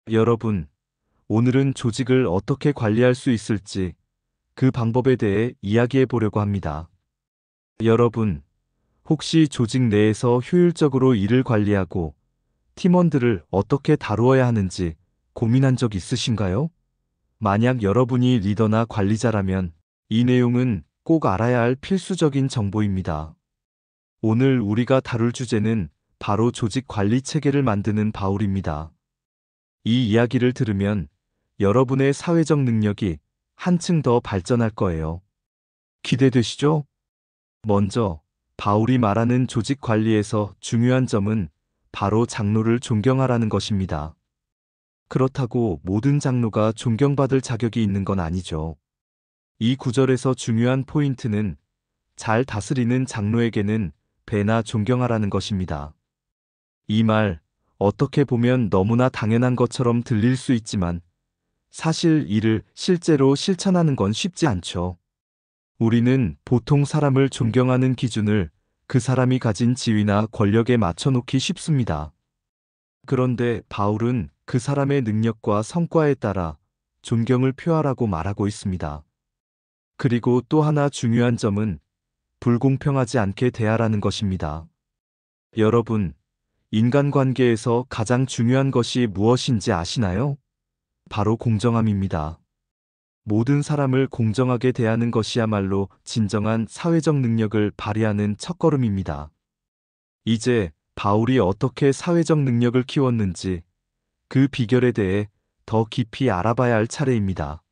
여러분, 오늘은 조직을 어떻게 관리할 수 있을지 그 방법에 대해 이야기해 보려고 합니다. 여러분, 혹시 조직 내에서 효율적으로 일을 관리하고 팀원들을 어떻게 다루어야 하는지 고민한 적 있으신가요? 만약 여러분이 리더나 관리자라면 이 내용은 꼭 알아야 할 필수적인 정보입니다. 오늘 우리가 다룰 주제는 바로 조직 관리 체계를 만드는 바울입니다. 이 이야기를 들으면 여러분의 사회적 능력이 한층 더 발전할 거예요. 기대되시죠? 먼저, 바울이 말하는 조직 관리에서 중요한 점은 바로 장로를 존경하라는 것입니다. 그렇다고 모든 장로가 존경받을 자격이 있는 건 아니죠. 이 구절에서 중요한 포인트는 잘 다스리는 장로에게는 배나 존경하라는 것입니다. 이 말, 어떻게 보면 너무나 당연한 것처럼 들릴 수 있지만 사실 이를 실제로 실천하는 건 쉽지 않죠. 우리는 보통 사람을 존경하는 기준을 그 사람이 가진 지위나 권력에 맞춰놓기 쉽습니다. 그런데 바울은 그 사람의 능력과 성과에 따라 존경을 표하라고 말하고 있습니다. 그리고 또 하나 중요한 점은 불공평하지 않게 대하라는 것입니다. 여러분, 인간관계에서 가장 중요한 것이 무엇인지 아시나요? 바로 공정함입니다. 모든 사람을 공정하게 대하는 것이야말로 진정한 사회적 능력을 발휘하는 첫걸음입니다. 이제 바울이 어떻게 사회적 능력을 키웠는지 그 비결에 대해 더 깊이 알아봐야 할 차례입니다.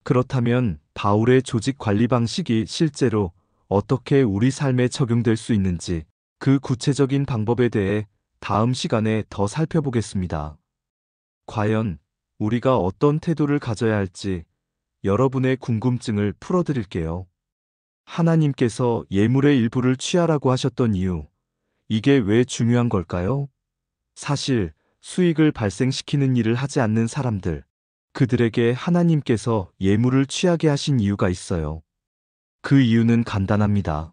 그렇다면 바울의 조직 관리 방식이 실제로 어떻게 우리 삶에 적용될 수 있는지 그 구체적인 방법에 대해 다음 시간에 더 살펴보겠습니다. 과연 우리가 어떤 태도를 가져야 할지 여러분의 궁금증을 풀어드릴게요. 하나님께서 예물의 일부를 취하라고 하셨던 이유, 이게 왜 중요한 걸까요? 사실 수익을 발생시키는 일을 하지 않는 사람들, 그들에게 하나님께서 예물을 취하게 하신 이유가 있어요. 그 이유는 간단합니다.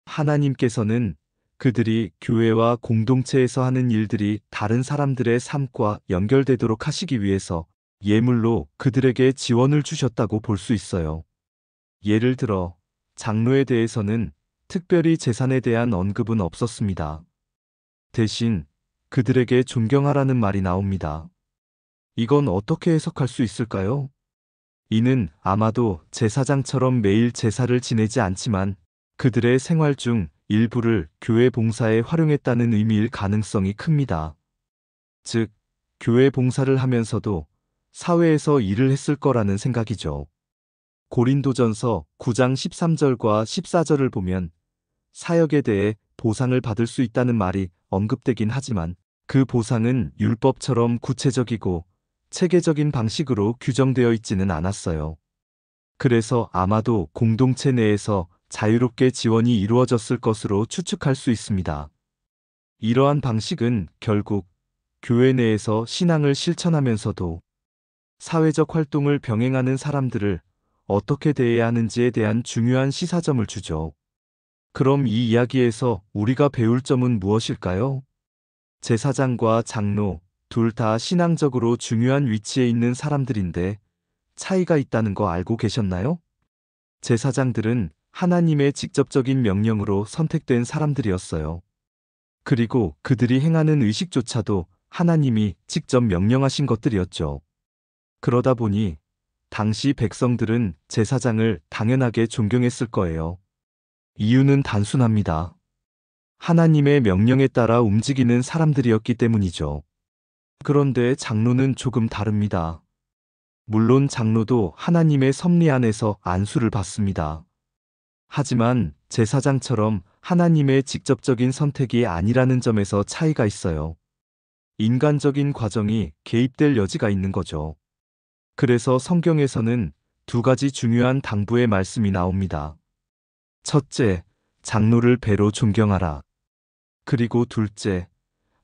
하나님께서는 그들이 교회와 공동체에서 하는 일들이 다른 사람들의 삶과 연결되도록 하시기 위해서 예물로 그들에게 지원을 주셨다고 볼 수 있어요. 예를 들어, 장로에 대해서는 특별히 재산에 대한 언급은 없었습니다. 대신 그들에게 존경하라는 말이 나옵니다. 이건 어떻게 해석할 수 있을까요? 이는 아마도 제사장처럼 매일 제사를 지내지 않지만 그들의 생활 중 일부를 교회 봉사에 활용했다는 의미일 가능성이 큽니다. 즉, 교회 봉사를 하면서도 사회에서 일을 했을 거라는 생각이죠. 고린도전서 9장 13절과 14절을 보면 사역에 대해 보상을 받을 수 있다는 말이 언급되긴 하지만 그 보상은 율법처럼 구체적이고 체계적인 방식으로 규정되어 있지는 않았어요. 그래서 아마도 공동체 내에서 자유롭게 지원이 이루어졌을 것으로 추측할 수 있습니다. 이러한 방식은 결국 교회 내에서 신앙을 실천하면서도 사회적 활동을 병행하는 사람들을 어떻게 대해야 하는지에 대한 중요한 시사점을 주죠. 그럼 이 이야기에서 우리가 배울 점은 무엇일까요? 제사장과 장로, 둘 다 신앙적으로 중요한 위치에 있는 사람들인데 차이가 있다는 거 알고 계셨나요? 제사장들은 하나님의 직접적인 명령으로 선택된 사람들이었어요. 그리고 그들이 행하는 의식조차도 하나님이 직접 명령하신 것들이었죠. 그러다 보니 당시 백성들은 제사장을 당연하게 존경했을 거예요. 이유는 단순합니다. 하나님의 명령에 따라 움직이는 사람들이었기 때문이죠. 그런데 장로는 조금 다릅니다. 물론 장로도 하나님의 섭리 안에서 안수를 받습니다. 하지만 제사장처럼 하나님의 직접적인 선택이 아니라는 점에서 차이가 있어요. 인간적인 과정이 개입될 여지가 있는 거죠. 그래서 성경에서는 두 가지 중요한 당부의 말씀이 나옵니다. 첫째, 장로를 배로 존경하라. 그리고 둘째,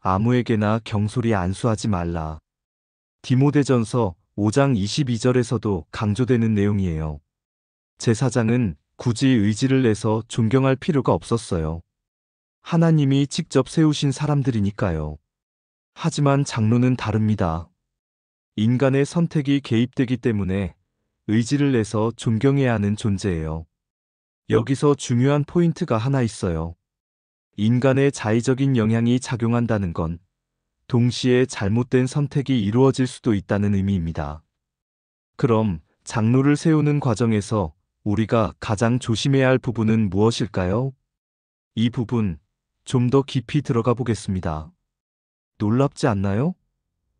아무에게나 경솔히 안수하지 말라. 디모데전서 5장 22절에서도 강조되는 내용이에요. 제사장은 굳이 의지를 내서 존경할 필요가 없었어요. 하나님이 직접 세우신 사람들이니까요. 하지만 장로는 다릅니다. 인간의 선택이 개입되기 때문에 의지를 내서 존경해야 하는 존재예요. 여기서 중요한 포인트가 하나 있어요. 인간의 자의적인 영향이 작용한다는 건 동시에 잘못된 선택이 이루어질 수도 있다는 의미입니다. 그럼 장로를 세우는 과정에서 우리가 가장 조심해야 할 부분은 무엇일까요? 이 부분 좀 더 깊이 들어가 보겠습니다. 놀랍지 않나요?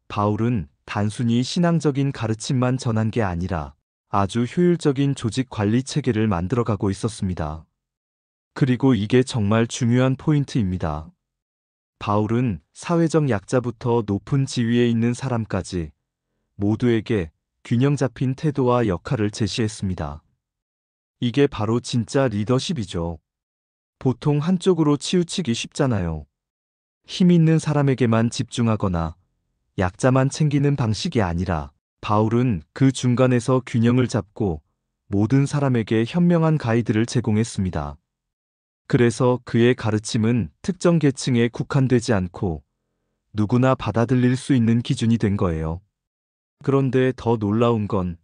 바울은 단순히 신앙적인 가르침만 전한 게 아니라 아주 효율적인 조직 관리 체계를 만들어가고 있었습니다. 그리고 이게 정말 중요한 포인트입니다. 바울은 사회적 약자부터 높은 지위에 있는 사람까지 모두에게 균형 잡힌 태도와 역할을 제시했습니다. 이게 바로 진짜 리더십이죠. 보통 한쪽으로 치우치기 쉽잖아요. 힘 있는 사람에게만 집중하거나 약자만 챙기는 방식이 아니라 바울은 그 중간에서 균형을 잡고 모든 사람에게 현명한 가이드를 제공했습니다. 그래서 그의 가르침은 특정 계층에 국한되지 않고 누구나 받아들일 수 있는 기준이 된 거예요. 그런데 더 놀라운 건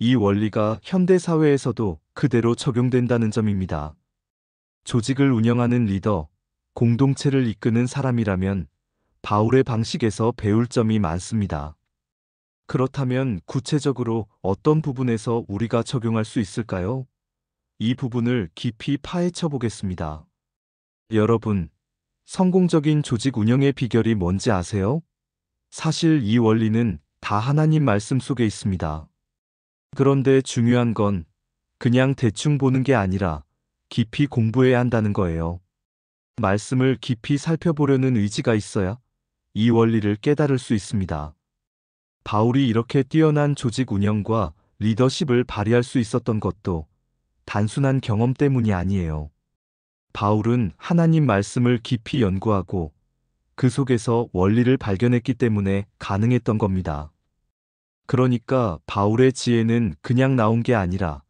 이 원리가 현대 사회에서도 그대로 적용된다는 점입니다. 조직을 운영하는 리더, 공동체를 이끄는 사람이라면 바울의 방식에서 배울 점이 많습니다. 그렇다면 구체적으로 어떤 부분에서 우리가 적용할 수 있을까요? 이 부분을 깊이 파헤쳐 보겠습니다. 여러분, 성공적인 조직 운영의 비결이 뭔지 아세요? 사실 이 원리는 다 하나님 말씀 속에 있습니다. 그런데 중요한 건 그냥 대충 보는 게 아니라 깊이 공부해야 한다는 거예요. 말씀을 깊이 살펴보려는 의지가 있어야 이 원리를 깨달을 수 있습니다. 바울이 이렇게 뛰어난 조직 운영과 리더십을 발휘할 수 있었던 것도 단순한 경험 때문이 아니에요. 바울은 하나님 말씀을 깊이 연구하고 그 속에서 원리를 발견했기 때문에 가능했던 겁니다. 그러니까 바울의 지혜는 그냥 나온 게 아니라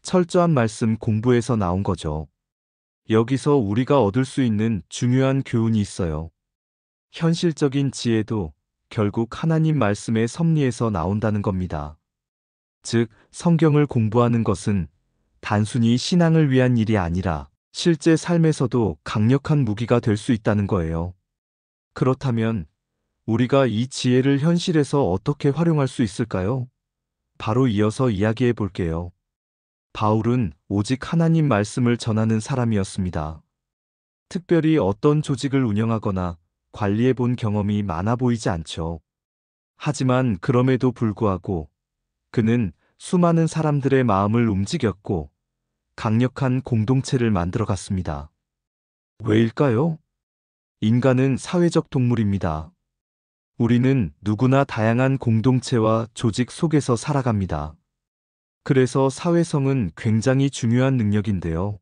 철저한 말씀 공부에서 나온 거죠. 여기서 우리가 얻을 수 있는 중요한 교훈이 있어요. 현실적인 지혜도 결국 하나님 말씀의 섭리에서 나온다는 겁니다. 즉, 성경을 공부하는 것은 단순히 신앙을 위한 일이 아니라 실제 삶에서도 강력한 무기가 될 수 있다는 거예요. 그렇다면 우리가 이 지혜를 현실에서 어떻게 활용할 수 있을까요? 바로 이어서 이야기해 볼게요. 바울은 오직 하나님 말씀을 전하는 사람이었습니다. 특별히 어떤 조직을 운영하거나 관리해 본 경험이 많아 보이지 않죠. 하지만 그럼에도 불구하고 그는 수많은 사람들의 마음을 움직였고 강력한 공동체를 만들어 갔습니다. 왜일까요? 인간은 사회적 동물입니다. 우리는 누구나 다양한 공동체와 조직 속에서 살아갑니다. 그래서 사회성은 굉장히 중요한 능력인데요.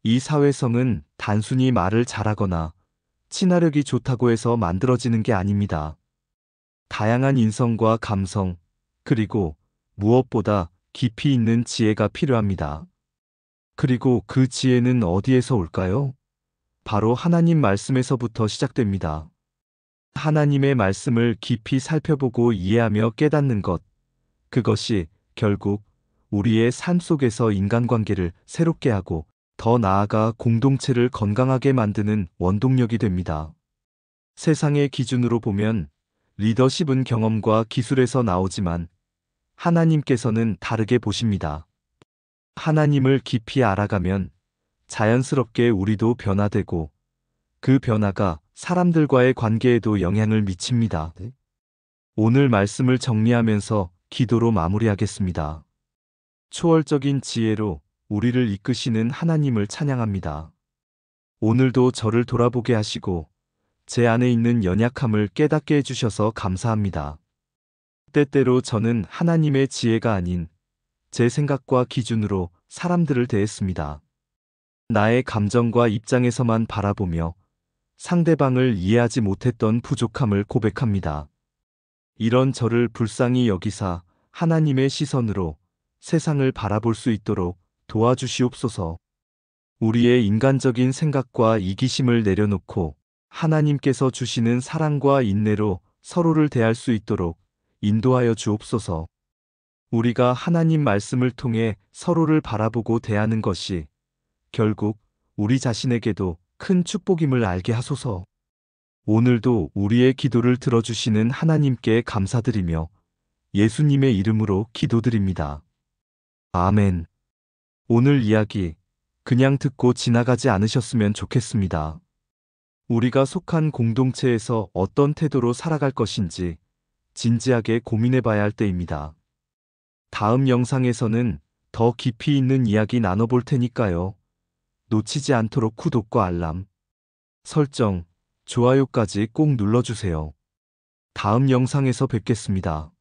이 사회성은 단순히 말을 잘하거나 친화력이 좋다고 해서 만들어지는 게 아닙니다. 다양한 인성과 감성, 그리고 무엇보다 깊이 있는 지혜가 필요합니다. 그리고 그 지혜는 어디에서 올까요? 바로 하나님 말씀에서부터 시작됩니다. 하나님의 말씀을 깊이 살펴보고 이해하며 깨닫는 것, 그것이 결국 우리의 삶 속에서 인간관계를 새롭게 하고 더 나아가 공동체를 건강하게 만드는 원동력이 됩니다. 세상의 기준으로 보면 리더십은 경험과 기술에서 나오지만 하나님께서는 다르게 보십니다. 하나님을 깊이 알아가면 자연스럽게 우리도 변화되고 그 변화가 사람들과의 관계에도 영향을 미칩니다. 오늘 말씀을 정리하면서 기도로 마무리하겠습니다. 초월적인 지혜로 우리를 이끄시는 하나님을 찬양합니다. 오늘도 저를 돌아보게 하시고 제 안에 있는 연약함을 깨닫게 해주셔서 감사합니다. 때때로 저는 하나님의 지혜가 아닌 제 생각과 기준으로 사람들을 대했습니다. 나의 감정과 입장에서만 바라보며 상대방을 이해하지 못했던 부족함을 고백합니다. 이런 저를 불쌍히 여기사 하나님의 시선으로 세상을 바라볼 수 있도록 도와주시옵소서. 우리의 인간적인 생각과 이기심을 내려놓고 하나님께서 주시는 사랑과 인내로 서로를 대할 수 있도록 인도하여 주옵소서. 우리가 하나님 말씀을 통해 서로를 바라보고 대하는 것이 결국 우리 자신에게도 큰 축복임을 알게 하소서. 오늘도 우리의 기도를 들어주시는 하나님께 감사드리며 예수님의 이름으로 기도드립니다. 아멘. 오늘 이야기 그냥 듣고 지나가지 않으셨으면 좋겠습니다. 우리가 속한 공동체에서 어떤 태도로 살아갈 것인지 진지하게 고민해 봐야 할 때입니다. 다음 영상에서는 더 깊이 있는 이야기 나눠볼 테니까요. 놓치지 않도록 구독과 알람, 설정, 좋아요까지 꼭 눌러주세요. 다음 영상에서 뵙겠습니다.